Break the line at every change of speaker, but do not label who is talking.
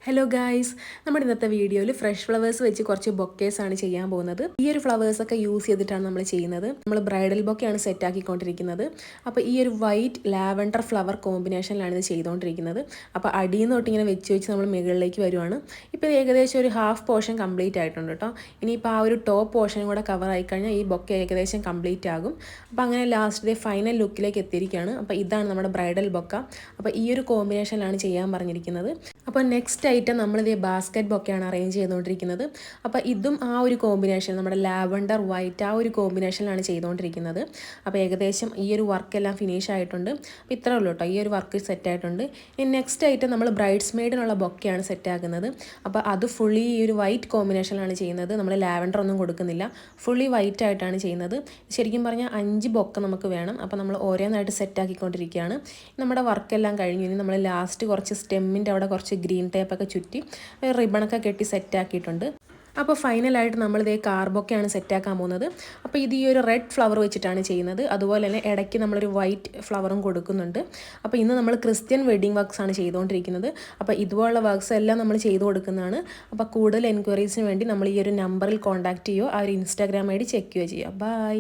Hello guys, നമ്മുടെ ഇന്നത്തെ വീഡിയോയിൽ ഫ്രഷ് ഫ്ലവേഴ്സ് വെച്ച് കുറച്ച് ബൊക്കേസ് ആണ് ചെയ്യാൻ പോകുന്നത്. ഈ ഒരു ഫ്ലവേഴ്സൊക്കെ യൂസ് ചെയ്തിട്ടാണ് നമ്മൾ ചെയ്യുന്നത്. നമ്മൾ ബ്രൈഡൽ ബൊക്കെയാണ് സെറ്റ് ആക്കിക്കൊണ്ടിരിക്കുന്നത്. അപ്പോൾ ഈ ഒരു വൈറ്റ് ലാവൻഡർ ഫ്ലവർ കോമ്പിനേഷനിലാണ് ഇത് ചെയ്തുകൊണ്ടിരിക്കുന്നത്. അപ്പോൾ അടിയിൽ നിന്ന് തൊട്ട് ഇങ്ങനെ വെച്ച് നമ്മൾ മുകളിലേക്ക് വരുവാണ്. ഇപ്പോൾ ഇത് ഏകദേശം ഒരു ഹാഫ് പോർഷൻ കംപ്ലീറ്റ് ആയിട്ടുണ്ട് കേട്ടോ. ഇനിയിപ്പോൾ ആ ഒരു ടോപ്പ് പോർഷനും കൂടെ കവർ ആയിക്കഴിഞ്ഞാൽ ഈ ബൊക്കെ ഏകദേശം കംപ്ലീറ്റ് ആകും. അപ്പോൾ അങ്ങനെ ലാസ്റ്റ് ഡേ ഫൈനൽ ലുക്കിലേക്ക് എത്തിയിരിക്കുകയാണ്. അപ്പോൾ ഇതാണ് നമ്മുടെ ബ്രൈഡൽ ബൊക്ക. അപ്പോൾ ഈ ഒരു കോമ്പിനേഷനിലാണ് ചെയ്യാൻ പറഞ്ഞിരിക്കുന്നത്. അപ്പോൾ നെക്സ്റ്റ് ഐറ്റം നമ്മളിത് ബാസ്ക്കറ്റ് ബൊക്കെയാണ് അറേഞ്ച് ചെയ്തുകൊണ്ടിരിക്കുന്നത്. അപ്പോൾ ഇതും ആ ഒരു കോമ്പിനേഷൻ നമ്മുടെ ലാവൻഡർ വൈറ്റ് ആ ഒരു കോമ്പിനേഷനിലാണ് ചെയ്തുകൊണ്ടിരിക്കുന്നത്. അപ്പോൾ ഏകദേശം ഈ ഒരു വർക്കെല്ലാം ഫിനിഷ് ആയിട്ടുണ്ട്. അപ്പോൾ ഇത്രേ ഉള്ളൂ കേട്ടോ, ഈ ഒരു വർക്ക് സെറ്റ് ആയിട്ടുണ്ട്. ഇനി നെക്സ്റ്റ് ഐറ്റം നമ്മൾ ബ്രൈഡ്സ് മെയ്ഡിനുള്ള ബൊക്കെയാണ് സെറ്റ് ആക്കുന്നത്. അപ്പോൾ അത് ഫുള്ളി ഈ ഒരു വൈറ്റ് കോമ്പിനേഷനിലാണ് ചെയ്യുന്നത്. നമ്മൾ ലാവൻഡർ ഒന്നും കൊടുക്കുന്നില്ല, ഫുള്ളി വൈറ്റ് ആയിട്ടാണ് ചെയ്യുന്നത്. ശരിക്കും പറഞ്ഞാൽ 5 ബൊക്കെ നമുക്ക് വേണം. അപ്പോൾ നമ്മൾ ഓരോന്നായിട്ട് സെറ്റ് ആക്കിക്കൊണ്ടിരിക്കുകയാണ്. നമ്മുടെ വർക്കെല്ലാം കഴിഞ്ഞു. ഇനി നമ്മൾ ലാസ്റ്റ് കുറച്ച് സ്റ്റെമ്മിൻ്റെ അവിടെ കുറച്ച് ഗ്രീൻ ടേപ്പൊക്കെ ചുറ്റി റിബണൊക്കെ കെട്ടി സെറ്റാക്കിയിട്ടുണ്ട്. അപ്പോൾ ഫൈനലായിട്ട് നമ്മളിതേ കാർബൊക്കെയാണ് സെറ്റാക്കാൻ പോകുന്നത്. അപ്പോൾ ഇത് ഈ ഒരു റെഡ് ഫ്ലവർ വെച്ചിട്ടാണ് ചെയ്യുന്നത്. അതുപോലെ തന്നെ ഇടയ്ക്ക് നമ്മളൊരു വൈറ്റ് ഫ്ലവറും കൊടുക്കുന്നുണ്ട്. അപ്പോൾ ഇന്ന് നമ്മൾ ക്രിസ്ത്യൻ വെഡ്ഡിങ് വർക്ക്സ് ആണ് ചെയ്തുകൊണ്ടിരിക്കുന്നത്. അപ്പോൾ ഇതുപോലുള്ള വർക്ക്സ് എല്ലാം നമ്മൾ ചെയ്തു കൊടുക്കുന്നതാണ്. അപ്പോൾ കൂടുതൽ എൻക്വയറീസിന് വേണ്ടി നമ്മൾ ഈ ഒരു നമ്പറിൽ കോൺടാക്റ്റ് ചെയ്യുകയോ ആ ഒരു ഇൻസ്റ്റാഗ്രാം ഐ ഡി ചെക്ക് ചെയ്യുകയോ ചെയ്യുക. ബൈ.